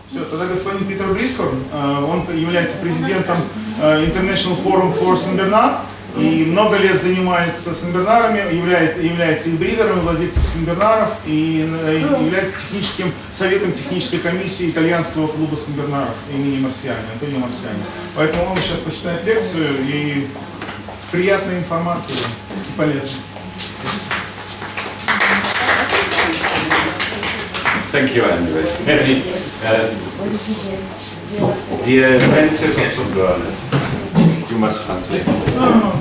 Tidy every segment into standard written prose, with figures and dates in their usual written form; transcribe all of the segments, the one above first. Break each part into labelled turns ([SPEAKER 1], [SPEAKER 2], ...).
[SPEAKER 1] Все, тогда господин Питер Блискорн, он является президентом International Forum for Сен-Бернар и много лет занимается Сен-Бернарами, является и бридером, и владельцем Сен-Бернаров, и является техническим советом технической комиссии итальянского клуба Сен-Бернаров имени Марсиани, Антонио Марсиани. Поэтому он сейчас почитает лекцию, и приятная информация и полезная.
[SPEAKER 2] Thank you, Andrew. Dear friends of Bernard, you must translate.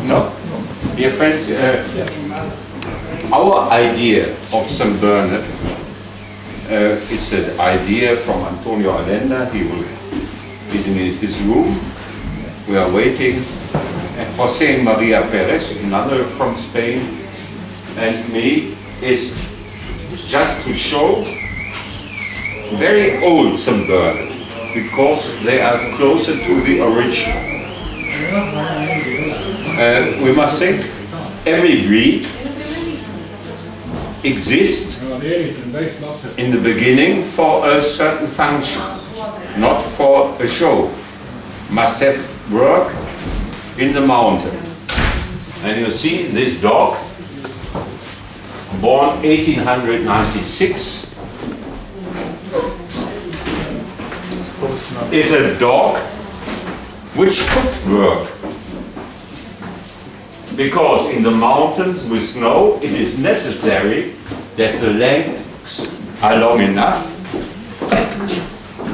[SPEAKER 2] No? Dear friends, our idea of St. Bernard is an idea from Antonio Allenda. He's in his room. We are waiting. Jose Maria Perez, another from Spain, and me, is just to show very old St. Bernard, because they are closer to the original. We must think every breed exists in the beginning for a certain function, not for a show. Must have work in the mountain. And you see this dog, born 1896, is a dog which could work, because in the mountains with snow it is necessary that the legs are long enough,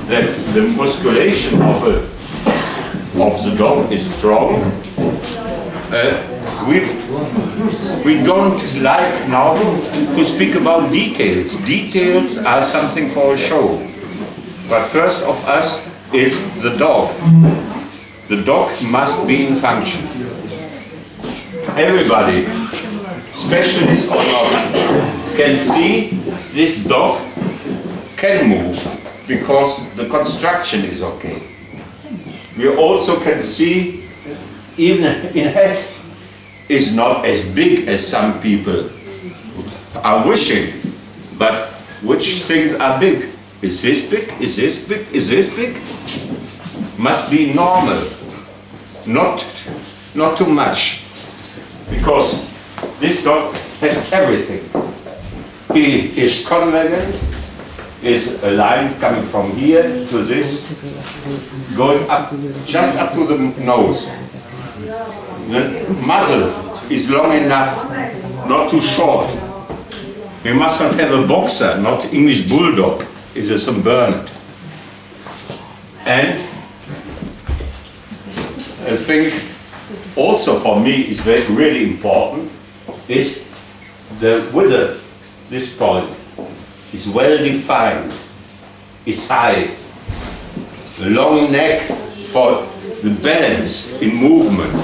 [SPEAKER 2] that the musculation of the dog is strong. We don't like now to speak about details. Details are something for a show. But first of us is the dog. The dog must be in function. Everybody, specialist or not, can see this dog can move because the construction is okay. We also can see even in head is not as big as some people are wishing, but which things are big? Is this big? Is this big? Is this big? Must be normal, not too much, because this dog has everything. He is convergent, is a line coming from here to this, going up, just up to the nose. The muzzle is long enough, not too short. We must not have a boxer, not English bulldog. Is a St. Bernard. And I think also for me is really important is the wither. This point is well defined, is high, a long neck for the balance in movement.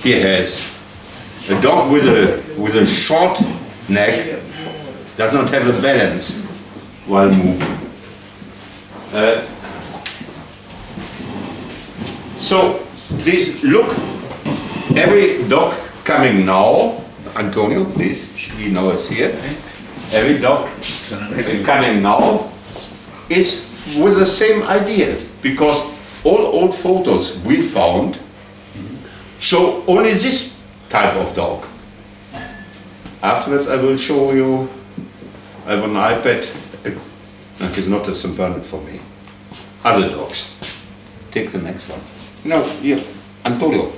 [SPEAKER 2] He has a dog with a short neck does not have a balance while moving. So please look, every dog coming now, Antonio please, he knows here, every dog coming now is with the same idea, because all old photos we found show only this type of dog. Afterwards I will show you, I have an iPad. That is not a St. Bernard for me. Other dogs. Take the next one. No, here, Antonio,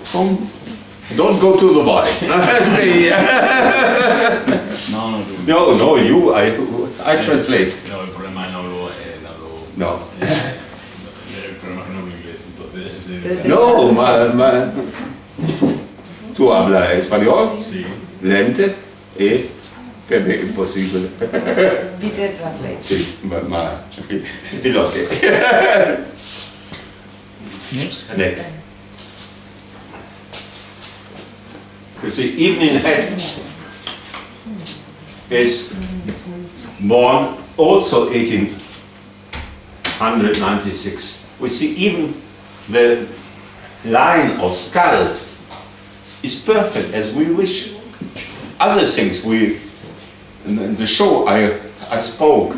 [SPEAKER 2] don't go to the body. Stay here. No, you, I translate.
[SPEAKER 3] No, el problema no hablo
[SPEAKER 2] No.
[SPEAKER 3] El problema es que no hablo inglés, entonces...
[SPEAKER 2] No, ¿tú hablas español?
[SPEAKER 3] Sí.
[SPEAKER 2] Lente, per me impossibile.
[SPEAKER 4] Peter translate.
[SPEAKER 2] Sì, ma it's okay. Next. You see, evening head is born also 1896. We see even the line of skull is perfect as we wish. Other things in the show I spoke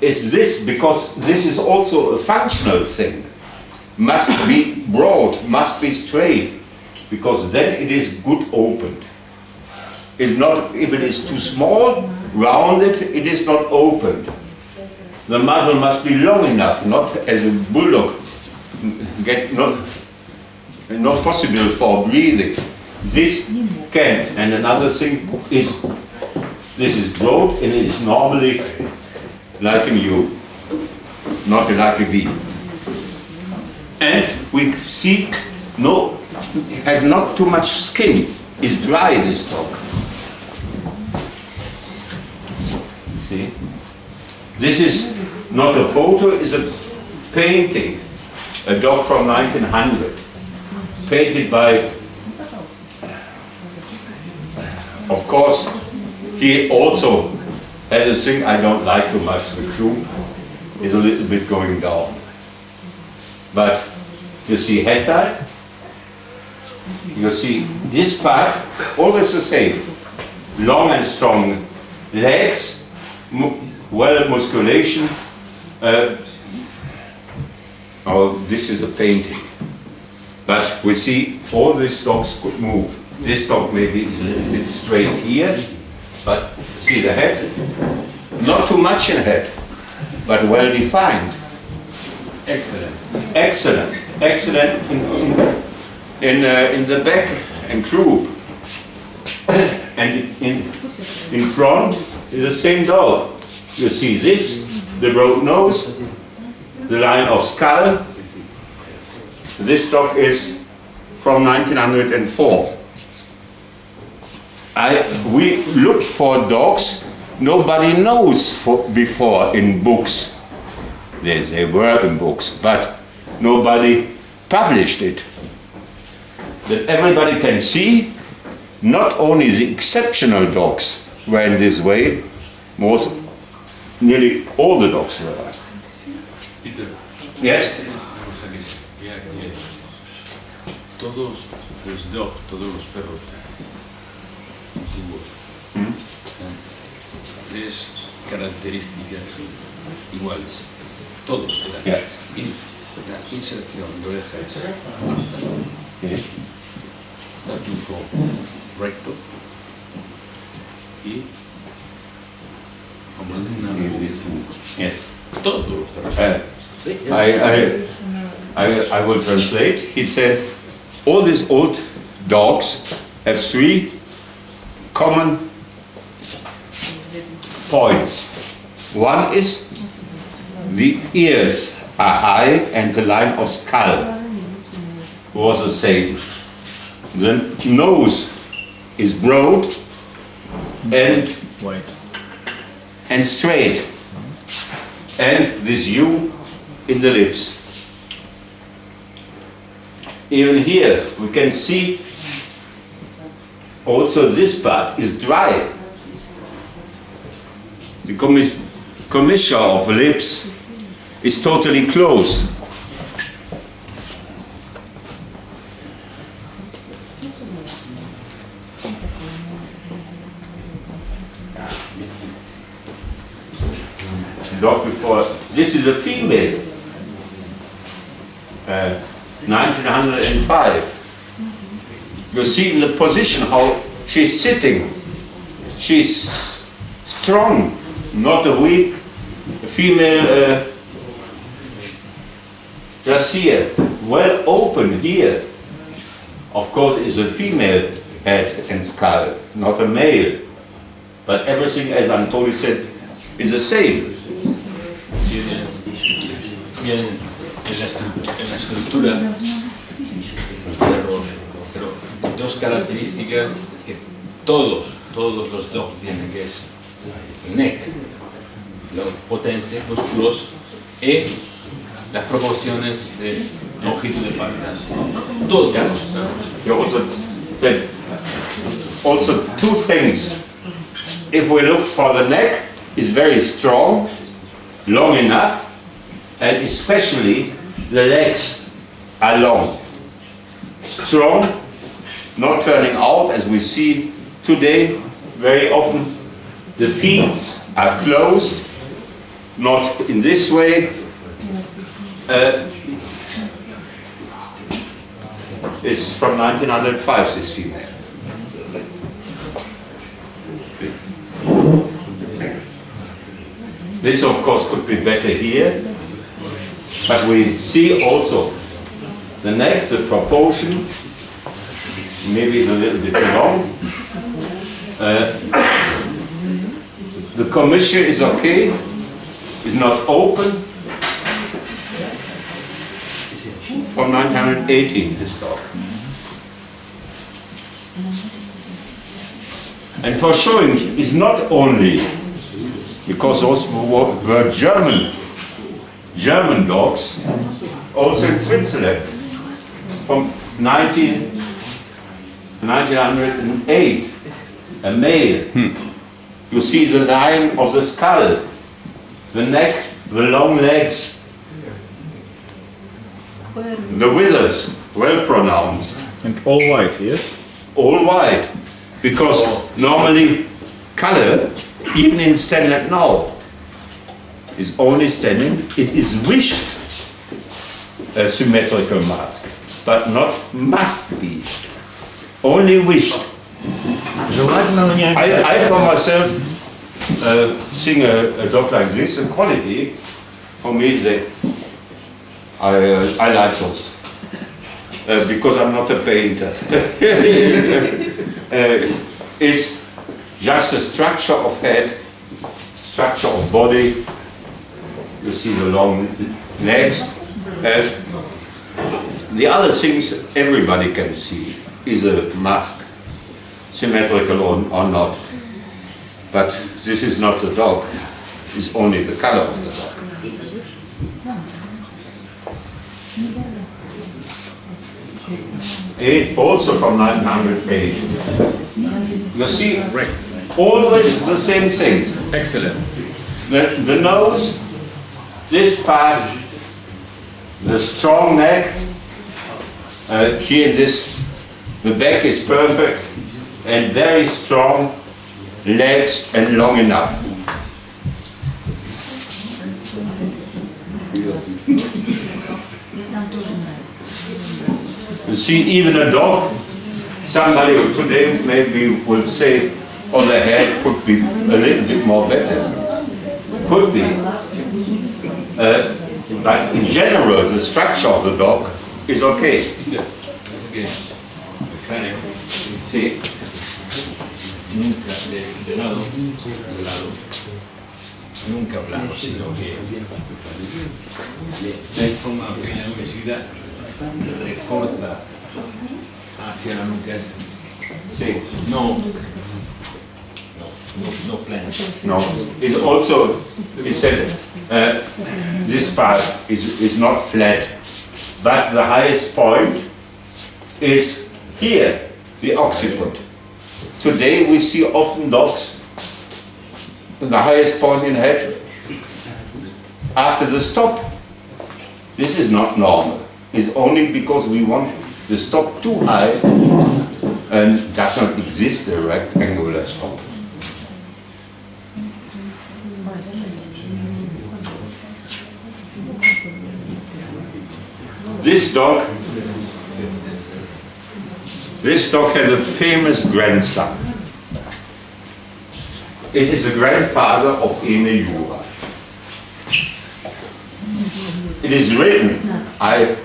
[SPEAKER 2] is this, because this is also a functional thing. Must be broad, must be straight, because then it is good opened. Is not, if it is too small, rounded, it is not opened. The muzzle must be long enough, not as a bulldog, not possible for breathing. This can, and another thing is, this is broad and it is normally like a U, not like a V. And we see, no, it has not too much skin, it's dry, this dog. See? This is not a photo, it's a painting. A dog from 1900, painted by, of course, he also has a thing I don't like too much, the croup is a little bit going down. But you see head type, you see this part, always the same. Long and strong legs, well musculation. Oh, this is a painting. But we see all these dogs could move. This dog maybe is a little bit straight here, but see the head? Not too much in head, but well defined.
[SPEAKER 3] Excellent.
[SPEAKER 2] Excellent, excellent in the back and croup. And in front is the same dog. You see this, the broad nose, the line of skull. This dog is from 1904. We looked for dogs nobody knows before in books. They were in books, but nobody published it. That everybody can see, not only the exceptional dogs were in this way, nearly all the dogs were.
[SPEAKER 3] Peter,
[SPEAKER 2] Yes?
[SPEAKER 3] una cosa que todos los dogs, todos los perros antiguos, tres características iguales. Todos eran.
[SPEAKER 2] Yeah.
[SPEAKER 3] Y la inserción de orejas tufo recto y formando una
[SPEAKER 2] Yes.
[SPEAKER 3] todos los perros.
[SPEAKER 2] I will translate. He says, all these old dogs have three common points. One is the ears are high and the line of skull was the same. The nose is broad and straight, and this U in the lips. Even here we can see also this part is dry. The commissure of lips is totally closed. The dog before, this is a female, 1905. You see in the position how she's sitting. She's strong, not a weak female. Just here, well open here. Of course, is a female head and skull, not a male. But everything, as Anatoly said, is the same.
[SPEAKER 3] Sí, bien, en la estructura, los perros, pero dos características que todos los dogs tienen, que es neck, lo potente, músculos, y las proporciones de longitud de pata. Todos los perros.
[SPEAKER 2] You also said also two things. If we look for the neck, it's very strong, long enough, and especially the legs are long. Strong, not turning out as we see today very often. The feet are closed not in this way. Is from 1905, this female. This, of course, could be better here, but we see also the neck, the proportion, maybe a little bit long. The commissure is okay, is not open. From 1918, this dog. And for showing is not only because those were German dogs, also in Switzerland, from 1908, a male. You see the line of the skull, the neck, the long legs, the withers, well pronounced.
[SPEAKER 1] And all white, yes?
[SPEAKER 2] All white, because normally color, even in standard now, is only standing. It is wished a symmetrical mask, but not must be. Only wished. I for myself seeing a dog like this, the quality for me, I like those because I'm not a painter. It's just the structure of head, structure of body. You see the long legs. The other things everybody can see is a mask, symmetrical or not. But this is not the dog, it's only the color of the dog. Also from 1908. You see, always the same things.
[SPEAKER 3] Excellent.
[SPEAKER 2] The nose, this part, the strong neck, here the back is perfect and very strong, legs and long enough. You see, even a dog, somebody who today maybe will say on the head could be a little bit more better. Could be. But in general, the structure of the dog is okay.
[SPEAKER 3] Yes, it's okay.
[SPEAKER 2] See?
[SPEAKER 3] Nunca de lado, nunca plano, sino que forma una pequeña obesidad, recorta hacia la nuca.
[SPEAKER 2] See?
[SPEAKER 3] No plano.
[SPEAKER 2] No. It also, he said, this part is not flat, but the highest point is here, the occiput. Today we see often dogs with the highest point in head after the stop. This is not normal. It's only because we want the stop too high and does not exist a rectangular stop. This dog has a famous grandson. It is the grandfather of Emil Jura. It is written, I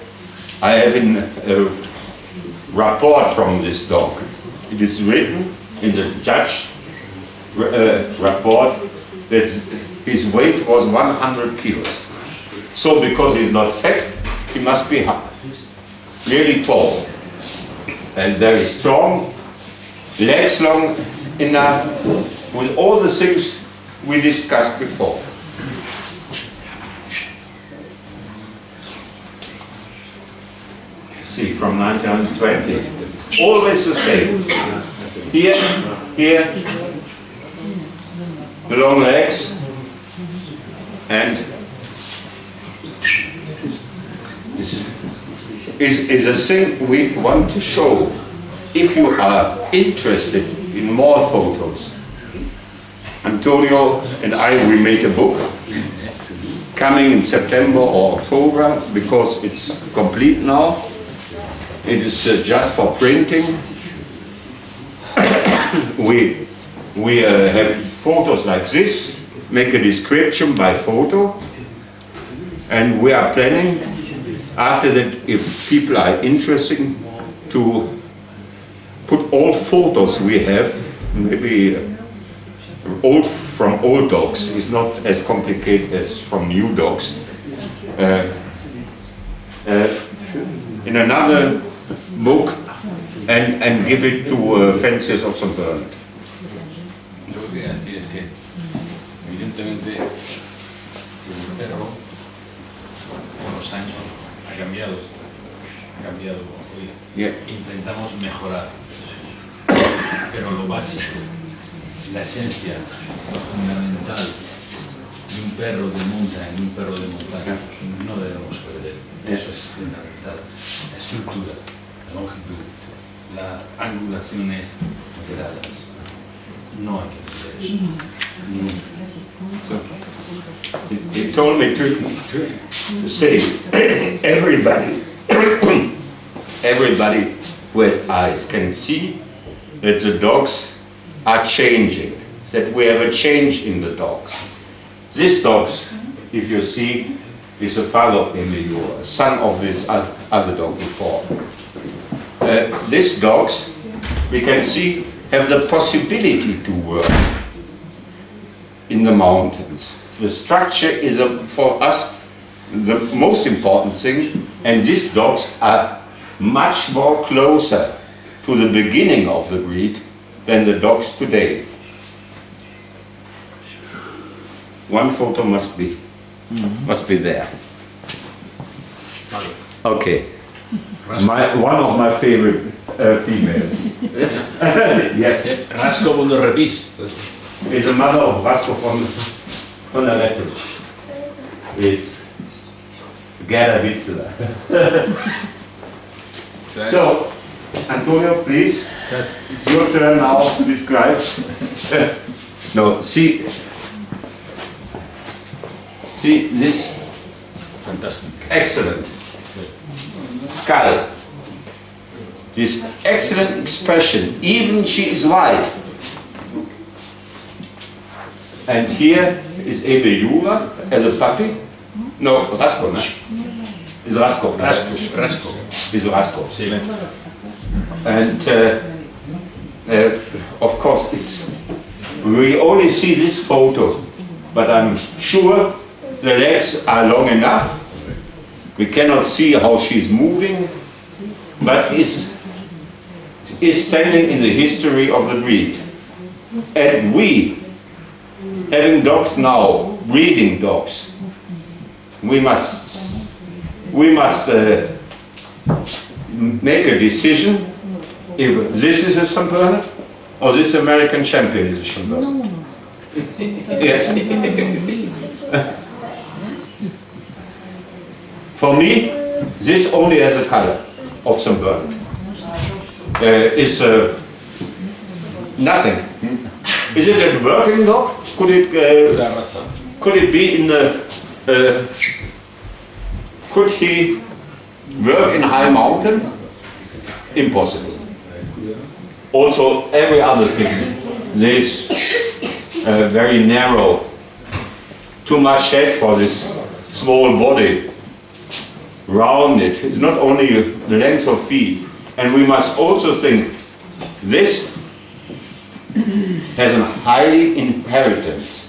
[SPEAKER 2] have a report from this dog. It is written in the judge report that his weight was 100 kilos. So because he's not fat, he must be really tall and very strong, legs long enough, with all the things we discussed before. See, from 1920, always the same. Here, the long legs, and this is a thing we want to show. If you are interested in more photos, Antonio and I, we made a book coming in September or October, because it's complete now. It is just for printing. We have photos like this, make a description by photo, and we are planning after that, if people are interested, to put all photos we have, maybe from old dogs. It's not as complicated as from new dogs. In another book, and give it to fanciers of St. Bernard.
[SPEAKER 3] Lo que quería decir es que, evidentemente, el perro con los años ha cambiado.
[SPEAKER 2] Yeah.
[SPEAKER 3] Intentamos mejorar, pero lo básico, la esencia, lo fundamental de un perro de montaña, no debemos perder. Eso es fundamental. La estructura, la longitud, las angulaciones moderadas. No hay que perder eso.
[SPEAKER 2] He told me to say everybody who has eyes can see that the dogs are changing, that we have a change in the dogs. This dogs, if you see, is the father of Emilio, a son of this other dog before. These dogs, we can see, have the possibility to work in the mountains. The structure is for us the most important thing, and these dogs are much more closer to the beginning of the breed than the dogs today. One photo must be there. Okay. One of my favorite females. Yes.
[SPEAKER 3] Rasco von der Repis.
[SPEAKER 2] Is the mother of Rasco von der Repis. Is Gerda Witzeler. So, Antonio, please. It's your turn now to describe. No, see this
[SPEAKER 3] Fantastic.
[SPEAKER 2] excellent skull. This excellent expression, even she is white. And here is Ebe Jura as a puppy. No, Rasko, no? Is Rasko.
[SPEAKER 3] Rasco.
[SPEAKER 2] Is Rasko.
[SPEAKER 3] Sí.
[SPEAKER 2] And of course, we only see this photo, but I'm sure the legs are long enough. We cannot see how she's moving, but is standing in the history of the breed. And we, having dogs now, breeding dogs, we must make a decision if this is a St. Bernard or this American champion is a St. Bernard.
[SPEAKER 4] No.
[SPEAKER 2] Yes. For me, this only has a color of St. Bernard. Is nothing. Is it a working dog? Could it be in the? Could he work in high mountain? Impossible. Also, every other thing. This very narrow, too much shed for this small body. Rounded. It's not only the length of feet. And we must also think this has a highly inheritance.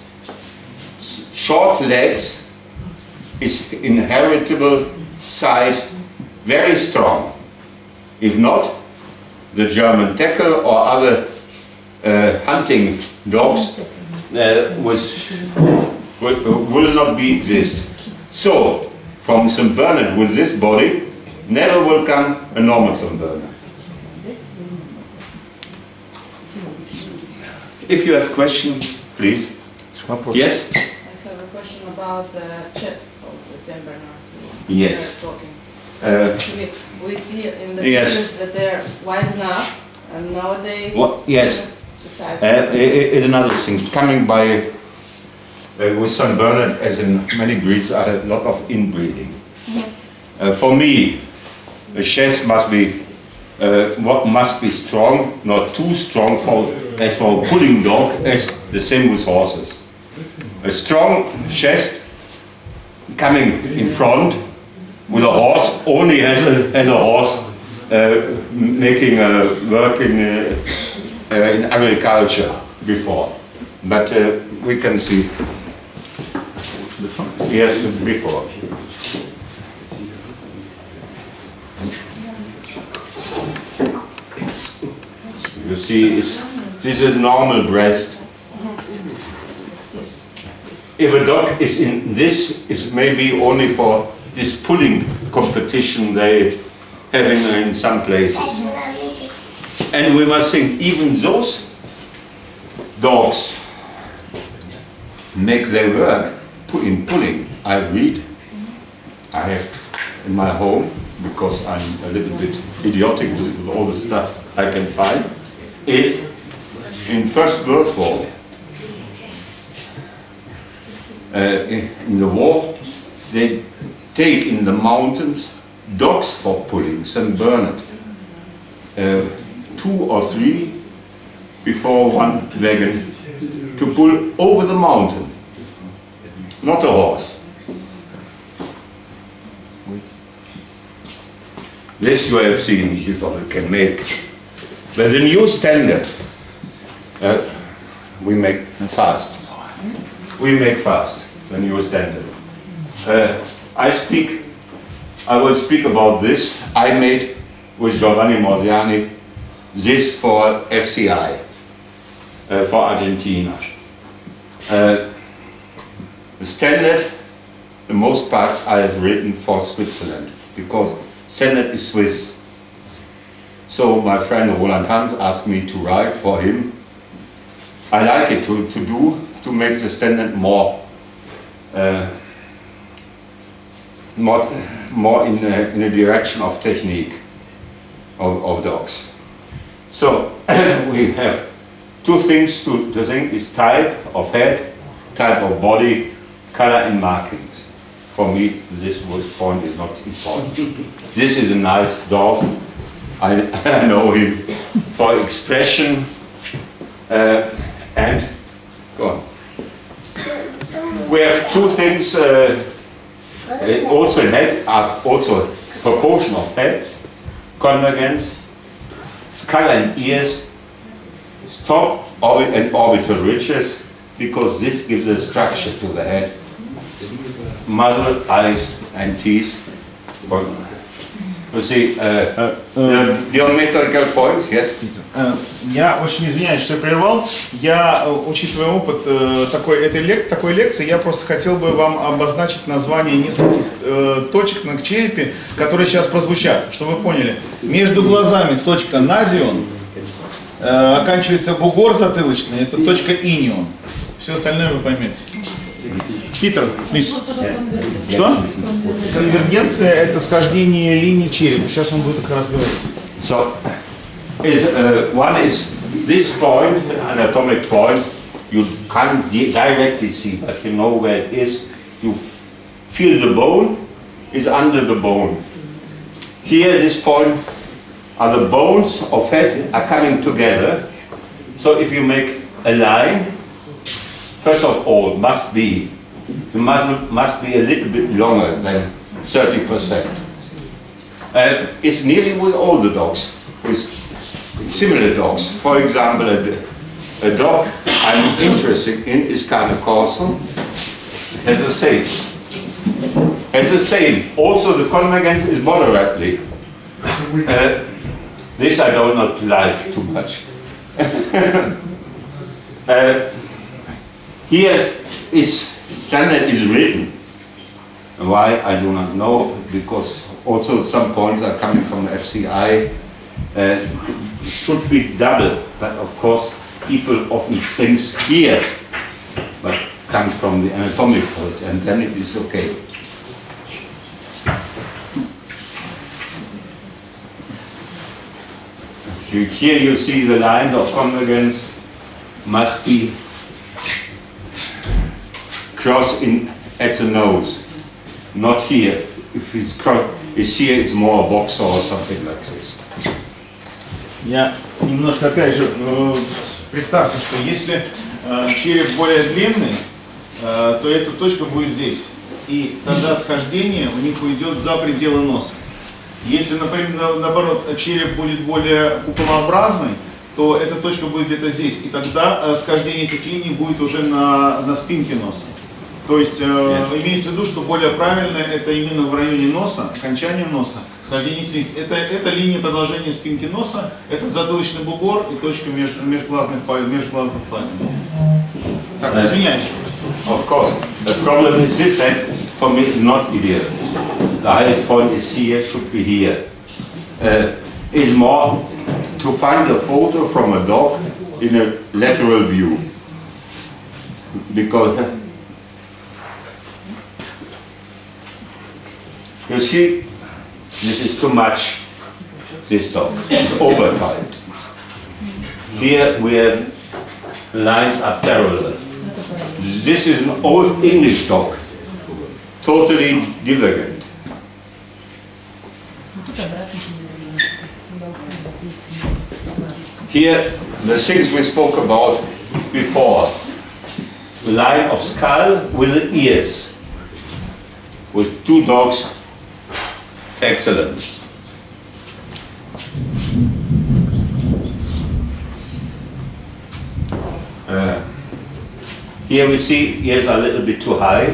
[SPEAKER 2] Short legs is inheritable side very strong. If not, the German Tackle or other hunting dogs will not be exist. So, from St. Bernard with this body, never will come a normal St. Bernard. If you have questions, please. Yes?
[SPEAKER 5] I have a question about the chest of the St. Bernard.
[SPEAKER 2] Yes.
[SPEAKER 5] We see in the
[SPEAKER 2] Yes.
[SPEAKER 5] pictures that they're wide enough, and nowadays
[SPEAKER 2] Yes.
[SPEAKER 5] two types.
[SPEAKER 2] Is another thing. Coming by with St. Bernard, as in many breeds, are a lot of inbreeding. For me, a chasse must be strong, not too strong as for a pulling dog, as the same with horses. A strong chasse coming in front with a horse only as a horse making work in agriculture before. But we can see, yes, before. You see, this is normal breast. If a dog is in this, is maybe only for this pulling competition they having in some places. And we must think, even those dogs make their work in pulling. I read, I have in my home, because I'm a little bit idiotic with all the stuff I can find, is in First World War, in the war, they take in the mountains dogs for pulling, St. Bernard, 2 or 3 before one wagon to pull over the mountain, not a horse. This you have seen before, we can make. But the new standard, we make fast. We make fast, the new standard. I will speak about this. I made with Giovanni Mordiani this for FCI, for Argentina. The standard, the most parts I have written for Switzerland, because standard is Swiss. So my friend Roland Hans asked me to write for him. I like it to make the standard more in a direction of technique of dogs. So we have 2 things to think: is type of head, type of body, color and markings. For me, this point is not important. This is a nice dog. I know him for expression and go on. We have 2 things. Also head, also proportion of heads, convergence, skull and ears, top and orbital ridges, because this gives a structure to the head. Muzzle, eyes and teeth. You see, geometrical points, yes?
[SPEAKER 1] Я очень извиняюсь, что я прервал. Я, учитывая опыт такой лекции, я просто хотел бы вам обозначить название нескольких точек на черепе, которые сейчас прозвучат, чтобы вы поняли. Между глазами точка назион, оканчивается бугор затылочный, это точка инион. Все остальное вы поймете. Питер, please. Что? Конвергенция – это схождение линий черепа. Сейчас он будет как раз говорить.
[SPEAKER 2] So, one is this point, anatomic point, you can't directly see, but you know where it is. You feel the bone is under the bone. Here, this point, are the bones of head are coming together. So if you make a line, first of all, the muzzle must be a little bit longer than 30%. It's nearly with all the dogs, with similar dogs. For example, a dog I'm interested in is Cane Corso, has the same. Also, the convergence is moderately. This I do not like too much. Here is standard is written. Why, I do not know, because also some points are coming from FCI. Should be double, but of course people often think here, but comes from the anatomic points, and then it is okay. Here you see the lines of convergence must be cross in at the nose, not here. If it's here, it's more a boxer or something like this.
[SPEAKER 1] Я немножко, опять же, представьте, что если череп более длинный, то эта точка будет здесь. И тогда схождение у них уйдет за пределы носа. Если, например, наоборот, череп будет более куполообразный, то эта точка будет где-то здесь. И тогда схождение этих линий будет уже на спинке носа. То есть имеется в виду, что более правильно это именно в районе носа, окончания носа. Схождение этих линий. Это линия продолжения спинки носа, это затылочный бугор и точка межглазных впадин. Так, извиняюсь.
[SPEAKER 2] Of course. The problem is this, that for me it's not ideal. The highest point is here, should be here. Is more to find a photo from a dog in a lateral view. Because you see, this is too much, this dog. It's over-tight. Here we have lines are parallel. This is an old English dog, totally divergent. Here, the things we spoke about before. The line of skull with the ears. With two dogs, excellent. Here we see ears are a little bit too high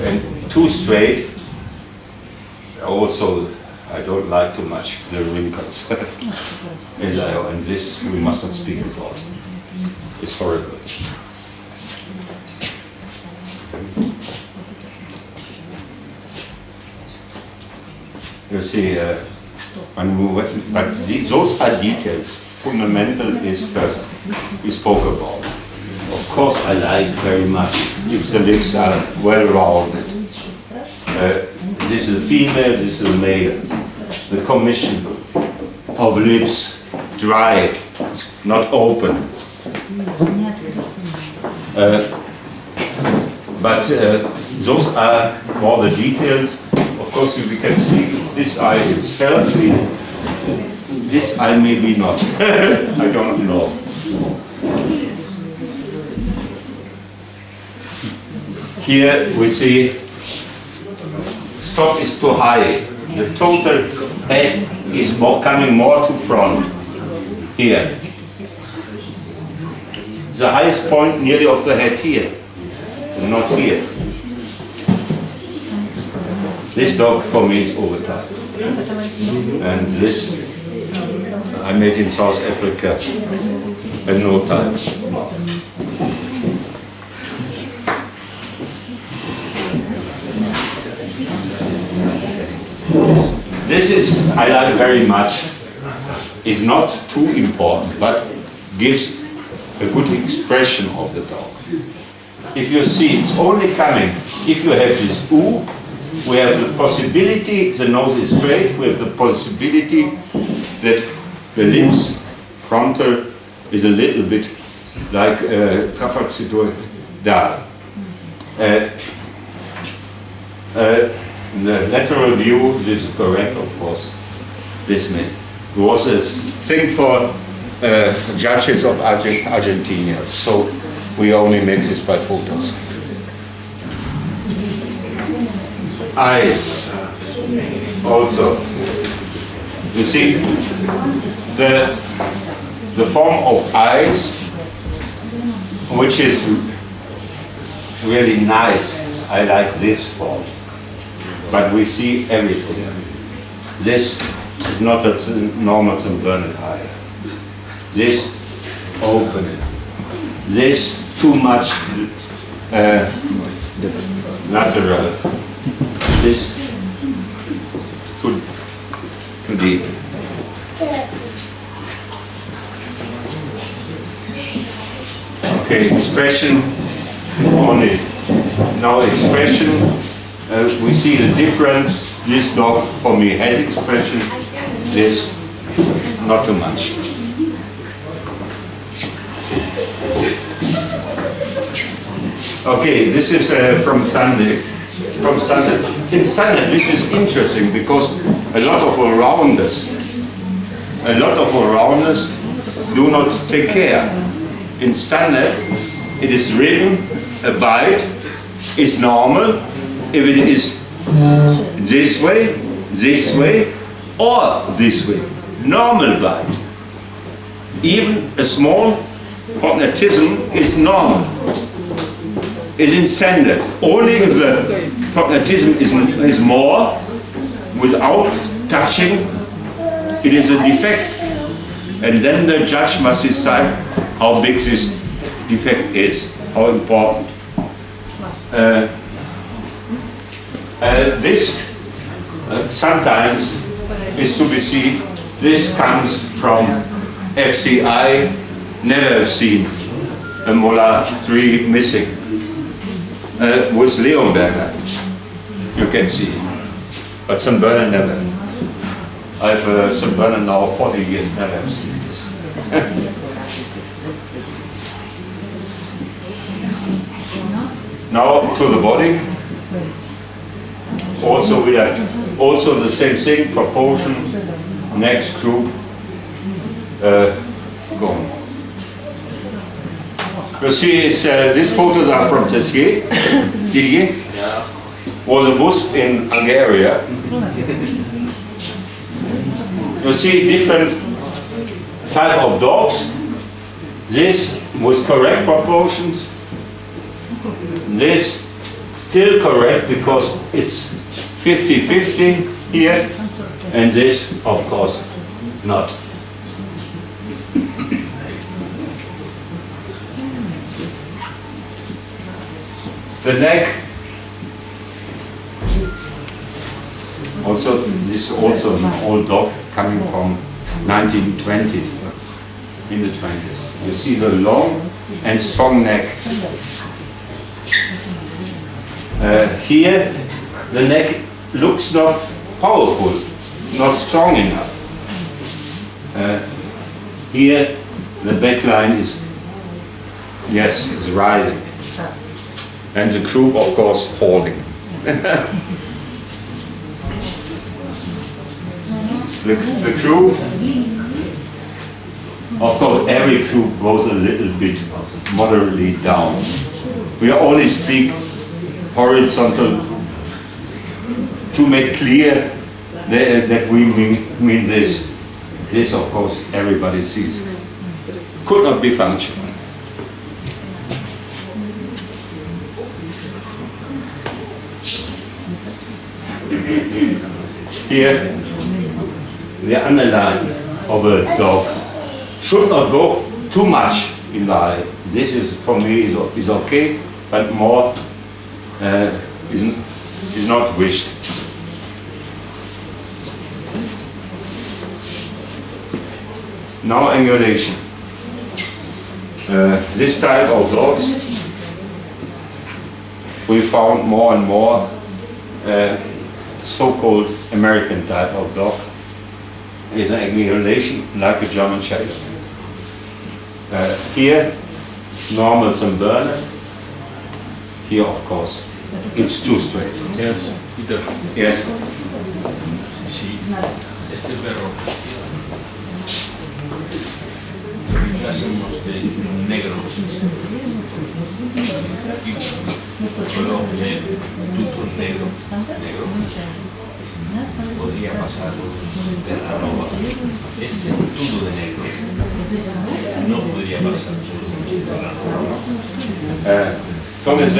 [SPEAKER 2] and too straight. Also, I don't like too much the wrinkles. And this we must not speak about. It's horrible. You see, those are details. Fundamental is first we spoke about. Of course, I like very much if the lips are well rounded. This is a female, this is a male. The commission of lips dry, not open. But those are more the details. Of course, we can see this eye is healthy. This eye maybe not. I don't know. Here we see stop is too high. The total head is coming more to front. Here. The highest point nearly of the head here, not here. This dog for me is overtight. And this I made in South Africa at no time. This is, I like very much, is not too important, but gives a good expression of the dog. If you see, it's only coming, if you have this ooh, we have the possibility, the nose is straight, we have the possibility that the lips, frontal, is a little bit like capacitor da. The lateral view, this is correct, of course. This was a thing for judges of Argentina, so we only make this by photos. Eyes, also. You see, the form of eyes, which is really nice. I like this form. But we see everything. This is not a normal St. Bernard eye. This open. This too much lateral. This too deep. Okay, expression only. Now expression. We see the difference. This dog for me has expression, this not too much. Okay, this is from Sunday. From standard. In standard, this is interesting because a lot of all-rounders do not take care. In standard, it is written, a bite is normal if it is this way, or this way. Normal bite. Even a small prognatism is normal. Is in standard. Only if the prognatism is more, without touching, it is a defect. And then the judge must decide how big this defect is, how important. This sometimes is to be seen. This comes from FCI, never have seen a molar 3 missing. With Leonberger, you can see, but St. Bernard never. I've St. Bernard now 40 years, never have seen this. Now to the body. Also we have the same thing, proportion, next group, gone. You see, these photos are from Tessier, Didier, was a bus in Hungary. You see different type of dogs. This with correct proportions. This still correct because it's 50-50 here, and this, of course, not. The neck, also this is also an old dog coming from 1920s, in the 20s. You see the long and strong neck. Here the neck looks not powerful, not strong enough. Here the back line is, yes, it's rising. And the croup, of course, falling. the croup, of course, every croup goes a little bit moderately down. We only speak horizontal to make clear that we mean this. This, of course, everybody sees. Could not be functional. Here, the underline of a dog should not go too much in the eye. This is, for me, is okay, but more is not wished. Now angulation. This type of dogs we found more and more so-called American type of dog is an angulation like a German Shepherd. Here, normal St. Bernard. Here, of course, it's too straight.
[SPEAKER 3] Yes, Peter.
[SPEAKER 2] Yes.
[SPEAKER 3] Sí, este perro lo pintásemos de negro y solo tutos negro, podría pasar Terranova. Este es todo de negro, no podría pasar Terranova.
[SPEAKER 2] Thomas,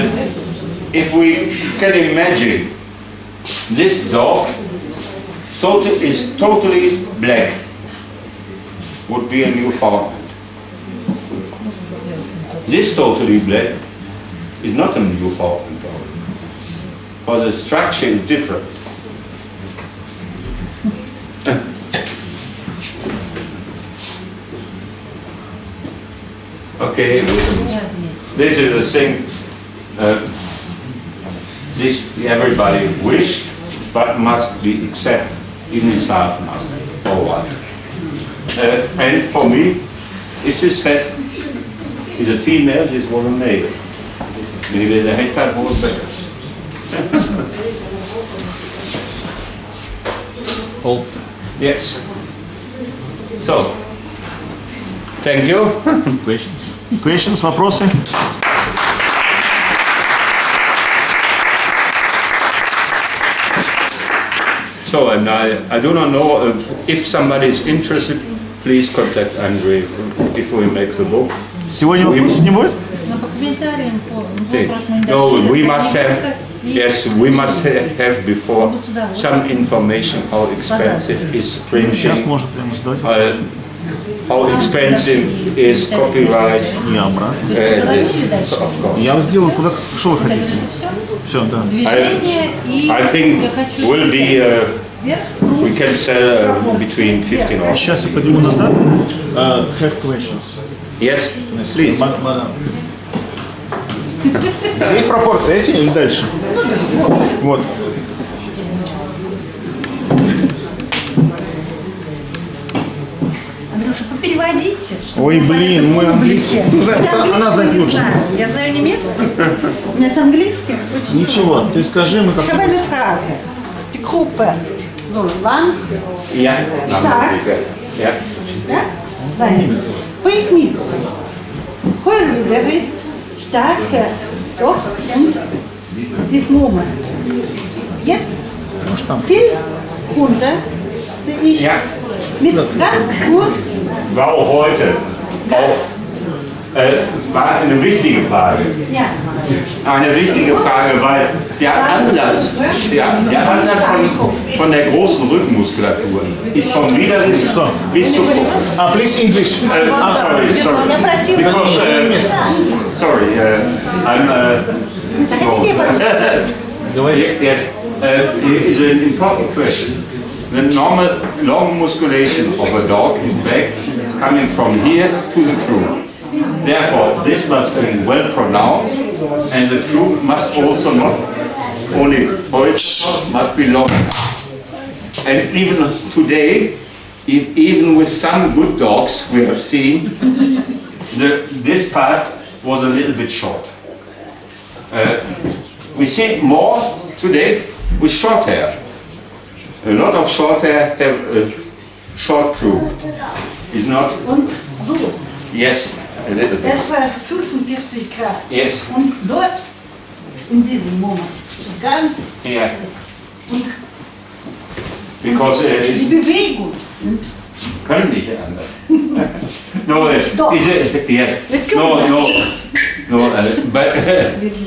[SPEAKER 2] if we can imagine this dog is totally black, would be a Newfoundland. This totally black is not a Newfoundland dog, for the structure is different. Okay, this is the thing. This everybody wish, but must be accepted in his half mask or what. And for me, is this head is a female, this was a male. Maybe the head type was better.
[SPEAKER 6] All.
[SPEAKER 2] Yes. So, thank you.
[SPEAKER 1] Questions, вопросы?
[SPEAKER 2] So, and I do not know if somebody is interested, please contact Andre if we make the book.
[SPEAKER 1] Сегодня вопросов не будет?
[SPEAKER 2] No, we must have, yes, we must have before some information how expensive is
[SPEAKER 1] Сейчас
[SPEAKER 2] printing,
[SPEAKER 1] может прямо задавать.
[SPEAKER 2] how expensive is copyright,
[SPEAKER 1] Я обратно.
[SPEAKER 2] this, of course.
[SPEAKER 1] Я сделаю куда, что вы хотите. Все, да.
[SPEAKER 2] I think will be, we can sell between 15 or...
[SPEAKER 1] Сейчас я подниму назад. Have questions.
[SPEAKER 2] Yes, please.
[SPEAKER 1] Здесь пропорции эти или дальше? Вот.
[SPEAKER 7] Андрюша, переводите.
[SPEAKER 1] Ой, блин, мой английский. Кто знает, она знает лучше.
[SPEAKER 7] Я знаю немецкий. У меня с английским очень
[SPEAKER 1] Ничего, ты скажи, мы как...
[SPEAKER 7] Ich habe eine Frage. Die Gruppe, so lang,
[SPEAKER 2] Ja,
[SPEAKER 7] stark,
[SPEAKER 2] ja.
[SPEAKER 7] ja? Nein. Поясница. Heuerwider ist starke Doch und this moment. Jetzt viel runter, sehe ich
[SPEAKER 2] Ja.
[SPEAKER 7] mit ganz kurz.
[SPEAKER 2] War auch heute war eine wichtige Frage.
[SPEAKER 7] Ja.
[SPEAKER 2] Eine wichtige Frage, weil der Ansatz von der großen Rückenmuskulatur ist vom Widerrich bis zu
[SPEAKER 1] Please English.
[SPEAKER 2] sorry.
[SPEAKER 7] Я просила.
[SPEAKER 2] Because, sorry, yes, is an important question. The normal long musculation of a dog is back coming from here to the croup. Therefore, this must be well pronounced, and the croup must also not only must be long. And even today, even with some good dogs we have seen, this part was a little bit short. We see more today with short hair. A lot of short hair have a short croup. Is not?
[SPEAKER 7] Und so.
[SPEAKER 2] Yes, a little bit.
[SPEAKER 7] Das war 45 Grad.
[SPEAKER 2] Yes.
[SPEAKER 7] Und dort, in diesem Moment, ganz
[SPEAKER 2] Yeah.
[SPEAKER 7] und
[SPEAKER 2] Because
[SPEAKER 7] die Bewegung.
[SPEAKER 2] können nicht anders. No,
[SPEAKER 7] Doch.
[SPEAKER 2] yes. But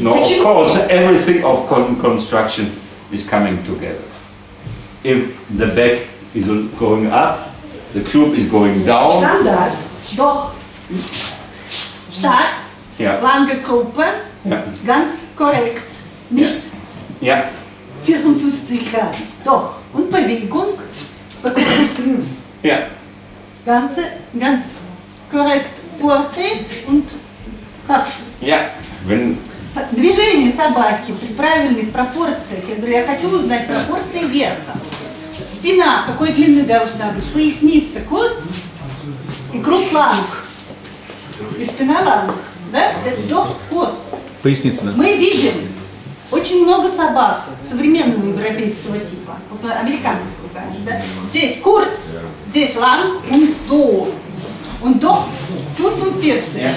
[SPEAKER 2] no. Of course, everything of construction is coming together. If the back is going up, the croup is going down.
[SPEAKER 7] Standard, doch stark,
[SPEAKER 2] Ja.
[SPEAKER 7] lange Gruppe,
[SPEAKER 2] Ja.
[SPEAKER 7] ganz korrekt, nicht
[SPEAKER 2] Ja.
[SPEAKER 7] 54 Grad, doch. Und Bewegung,
[SPEAKER 2] Ja.
[SPEAKER 7] ganz korrekt, Vortritt und Rückschritt.
[SPEAKER 2] Ja. Wenn
[SPEAKER 7] Движение собаки при правильных пропорциях. Я говорю, я хочу узнать пропорции верха. Спина какой длины должна быть? Поясница кот и круп ланг. И спина ланг. Да? Это вдох кот.
[SPEAKER 1] Поясница, да.
[SPEAKER 7] Мы видим очень много собак современного европейского типа. Вот американцев покажем, да? Здесь курц, здесь ланг und so. Und doch 45.
[SPEAKER 2] Ja.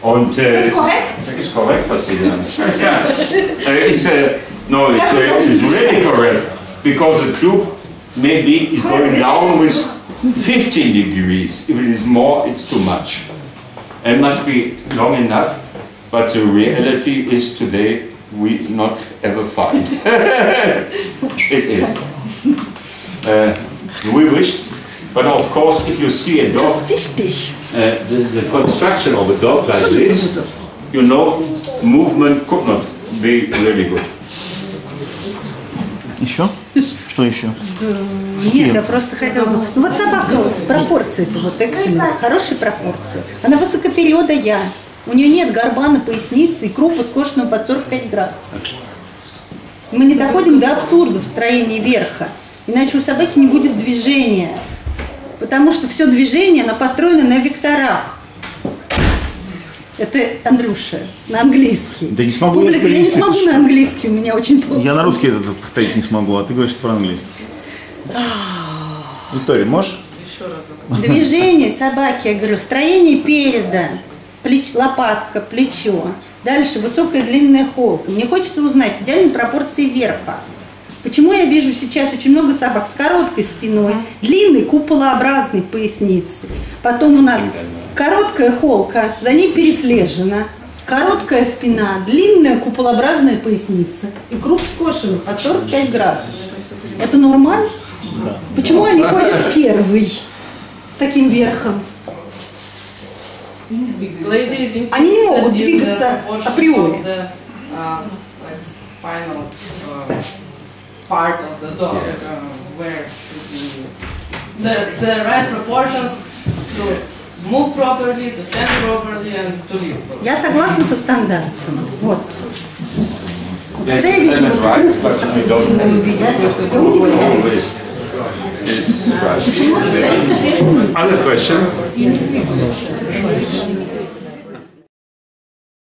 [SPEAKER 2] Und
[SPEAKER 7] Ist das korrekt?
[SPEAKER 2] ist korrekt, was Sie sagen. Ja. No, it's really correct because the croup maybe is going down with 15 degrees. If it is more, it's too much. It must be long enough, but the reality is today we not ever find. It is. We wish, but of course, if you see a dog.
[SPEAKER 7] Wichtig.
[SPEAKER 2] The construction of a dog like this, you know, movement could not be really good.
[SPEAKER 1] Еще? Что еще?
[SPEAKER 7] Нет, я просто хотела бы... Ну вот собака пропорции-то вот эксельные, хорошие пропорции. Она высокопередая, у нее нет горба на пояснице и крупа скошенного под 45 градусов. Мы не доходим до абсурда в строении верха, иначе у собаки не будет движения. Потому что все движение, оно построено на векторах. Это Андрюша, на английский.
[SPEAKER 1] Да не смогу я
[SPEAKER 7] Публика, я не
[SPEAKER 1] перевести,
[SPEAKER 7] смогу
[SPEAKER 1] ты
[SPEAKER 7] на
[SPEAKER 1] что?
[SPEAKER 7] английский, у меня очень плохо.
[SPEAKER 1] Я на русский это повторить не смогу, а ты говоришь по-английски. Виктория, можешь?
[SPEAKER 7] Движение собаки, я говорю, строение переда, лопатка, плечо. Дальше высокая длинная холка. Мне хочется узнать идеальные пропорции верха. Почему я вижу сейчас очень много собак с короткой спиной, длинной куполообразной поясницей. Потом у нас короткая холка, за ней переслежена. Короткая спина, длинная куполообразная поясница и круп скошенный под 45 градусов. Это нормально? Да. Почему они ходят первый с таким верхом? Они не могут двигаться априори.
[SPEAKER 5] Part of the dog, where should be the right proportions to move properly, to stand properly, and to live properly.
[SPEAKER 7] Я согласна со стандартом. Вот.
[SPEAKER 2] Yes,
[SPEAKER 7] Когда я вижу
[SPEAKER 2] that's right, but I don't always is right. Other questions?